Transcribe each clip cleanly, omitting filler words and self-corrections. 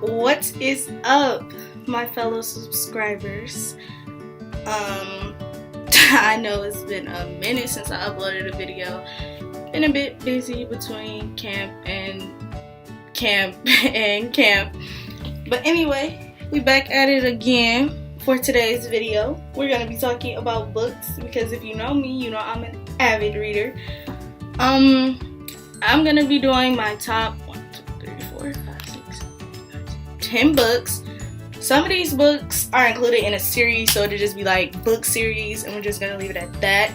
What is up, my fellow subscribers? I know it's been a minute since I uploaded a video. Been a bit busy between camp and camp and camp. But anyway, we back at it again for today's video. We're gonna be talking about books because if you know me, you know I'm an avid reader. I'm gonna be doing my top 10 books. Some of these books are included in a series, so it'll just be like book series, and we're just gonna leave it at that.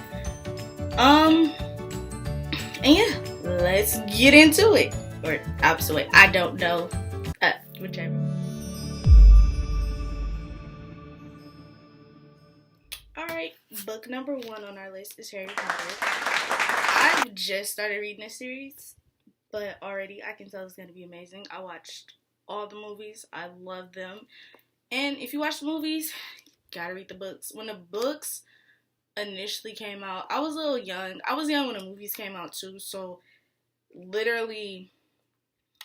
And yeah, let's get into it. Or opposite way, I don't know. Whichever. Alright, book number 1 on our list is Harry Potter. I've just started reading this series, but already I can tell it's gonna be amazing. I watched all the movies. I love them. And if you watch the movies, you gotta read the books. When the books initially came out, I was a little young. I was young when the movies came out too. So literally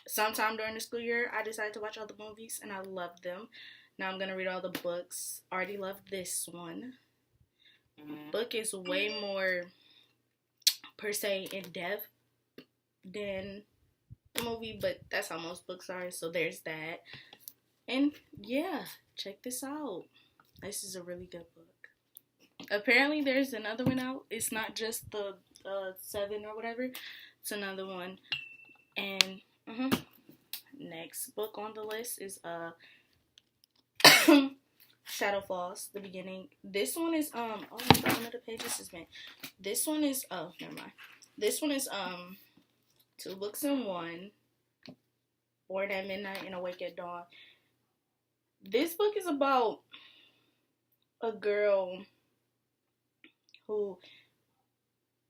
sometime during the school year, I decided to watch all the movies and I loved them. Now I'm gonna read all the books. Already love this one. Book is way more per se in depth than the movie, but that's how most books are, so there's that. And yeah, check this out. This is a really good book. Apparently there's another one out. It's not just the 7 or whatever. It's another one. And next book on the list is Shadow Falls, the beginning. This one is oh my god, one of the pages is bent. This one is never mind. This one is 2 books in one. Born at Midnight and Awake at Dawn. This book is about a girl who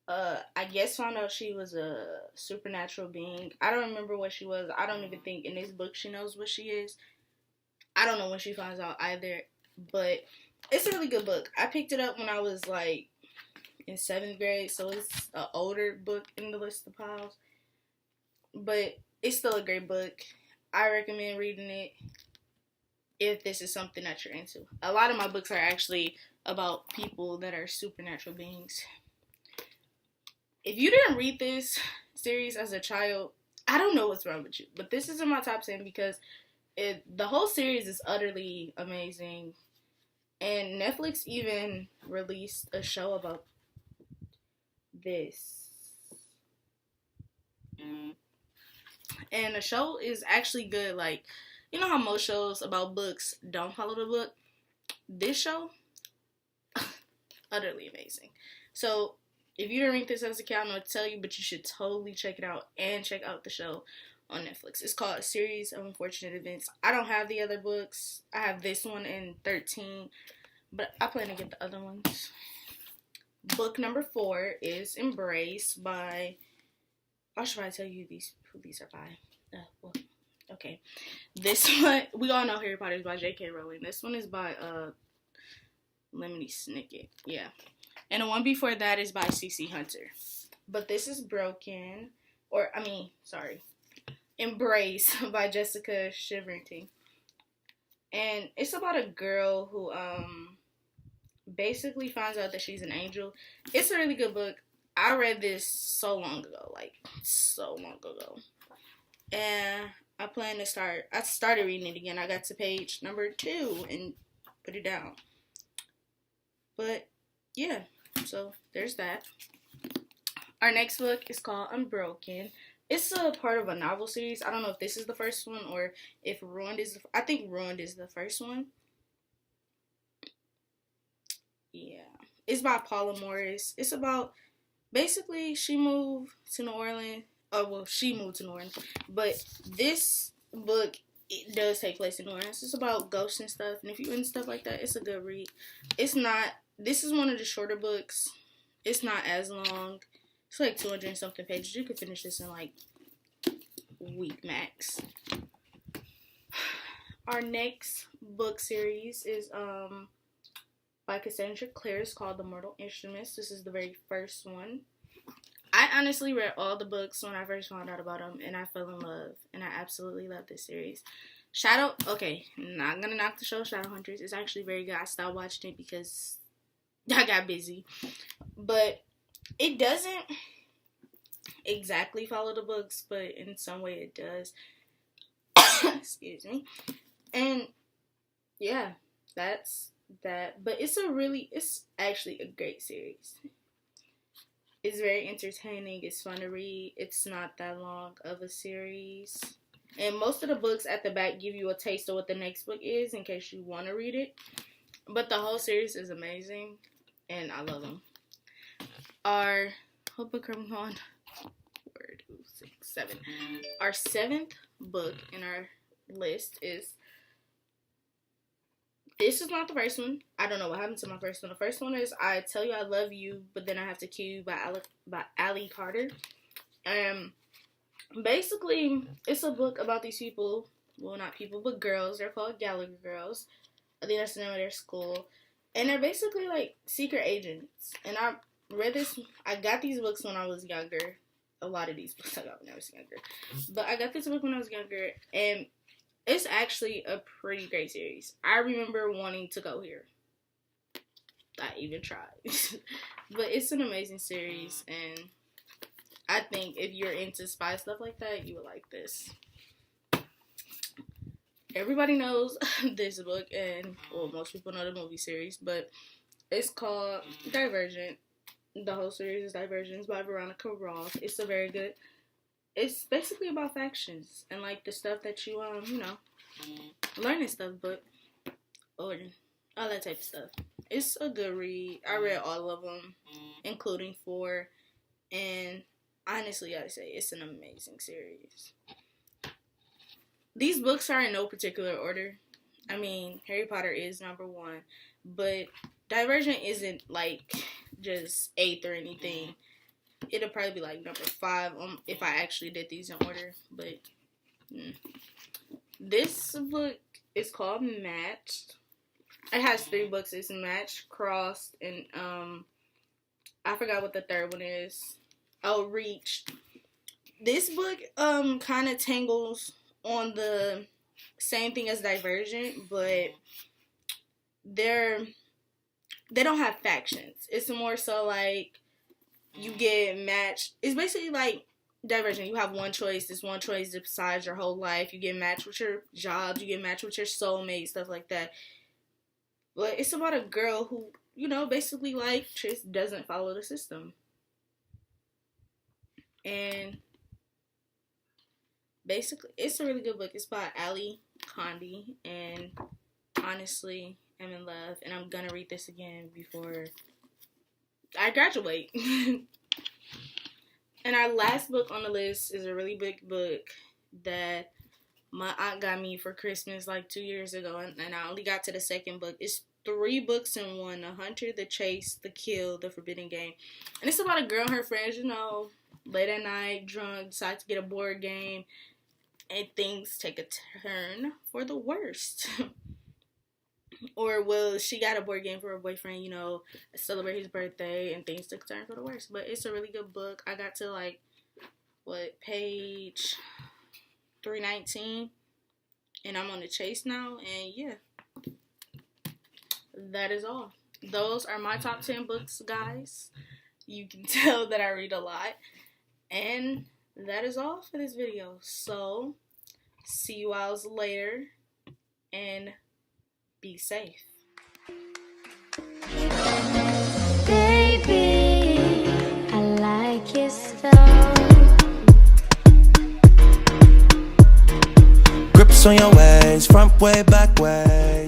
I guess found out she was a supernatural being. I don't remember what she was. I don't even think in this book she knows what she is. I don't know when she finds out either, but it's a really good book. I picked it up when I was like in 7th grade, so it's an older book in the list of piles. But it's still a great book. I recommend reading it if this is something that you're into. A lot of my books are actually about people that are supernatural beings. If you didn't read this series as a child, I don't know what's wrong with you. But this is in my top 10 because the whole series is utterly amazing. And Netflix even released a show about this. And the show is actually good. Like, you know how most shows about books don't follow the book? This show, utterly amazing. So, if you didn't read this as a kid, I don't know what to tell you, but you should totally check it out and check out the show on Netflix. It's called A Series of Unfortunate Events. I don't have the other books. I have this one and 13, but I plan to get the other ones. Book number 4 is Embrace by... I should probably tell you who these are by. Okay. This one, we all know Harry Potter is by J.K. Rowling. This one is by Lemony Snicket. Yeah. And the one before that is by C.C. Hunter. But this is Embrace by Jessica Chiverty. And it's about a girl who basically finds out that she's an angel. It's a really good book. I read this so long ago. And I started reading it again. I got to page number 2 and put it down. But, yeah. So, there's that. Our next book is called Unbroken. It's a part of a novel series. I don't know if this is the first one or if Ruined is I think Ruined is the first one. Yeah. It's by Paula Morris. It's about... Basically, she moved to New Orleans. She moved to New Orleans. But this book, it does take place in New Orleans. It's about ghosts and stuff. And if you're into stuff like that, it's a good read. This is one of the shorter books. It's not as long. It's like 200 and something pages. You could finish this in like a week max. Our next book series is by Cassandra Clare. It's called The Mortal Instruments. This is the very first one. I honestly read all the books when I first found out about them, and I fell in love, and I absolutely love this series. Okay, not gonna knock the show Shadowhunters. It's actually very good. I stopped watching it because I got busy. But it doesn't exactly follow the books, but in some way it does. Excuse me. And yeah, that's that. But it's actually a great series. It's very entertaining. It's fun to read. It's not that long of a series. And most of the books at the back give you a taste of what the next book is in case you want to read it. But the whole series is amazing. And I love them. What book are we on? 6, 7. Our 7th book in our list is... This is not the first one. I don't know what happened to my first one. The first one is I Tell You I Love You, But Then I Have to Kill You by Ali Carter. Basically, it's a book about these people. Well, not people, but girls. They're called Gallagher Girls. I think that's the name of their school. And they're basically like secret agents. And I got these books when I was younger. A lot of these books I got when I was younger. But I got this book when I was younger. And it's actually a pretty great series. I remember wanting to go here. I even tried. But it's an amazing series. And I think if you're into spy stuff like that, you would like this. Everybody knows this book. And, well, most people know the movie series. But it's called Divergent. The whole series is Divergent. It's by Veronica Roth. It's a very good... It's basically about factions and like the stuff that you learning stuff, but or all that type of stuff. It's a good read. I read all of them, including 4, and honestly, I say it's an amazing series. These books are in no particular order. I mean, Harry Potter is number 1, but Divergent isn't like just 8th or anything. It'll probably be like number 5 if I actually did these in order. But this book is called Matched. It has 3 books. It's Matched, Crossed, and I forgot what the third one is. Oh, Reached. This book kind of tangles on the same thing as Divergent, but they don't have factions. It's more so like you get matched. It's basically like Divergent. You have one choice. This one choice decides your whole life. You get matched with your jobs. You get matched with your soulmate, stuff like that. But it's about a girl who, basically like Tris doesn't follow the system. And basically, it's a really good book. It's by Ali Condi. And honestly, I'm in love. And I'm going to read this again before I graduate. And our last book on the list is a really big book that my aunt got me for Christmas like 2 years ago, and I only got to the second book. It's 3 books in one: The Hunter, The Chase, The Kill, The Forbidden Game. And it's about a girl and her friends, late at night, drunk, decide to get a board game, and things take a turn for the worst. Or, well, she got a board game for her boyfriend, celebrate his birthday, and things took a turn for the worst. But it's a really good book. I got to, page 319, and I'm on the chase now, and yeah, that is all. Those are my top 10 books, guys. You can tell that I read a lot, and that is all for this video. So, see you all later, and be safe. Baby, I like your stuff. Grips on your ways, front way, back way.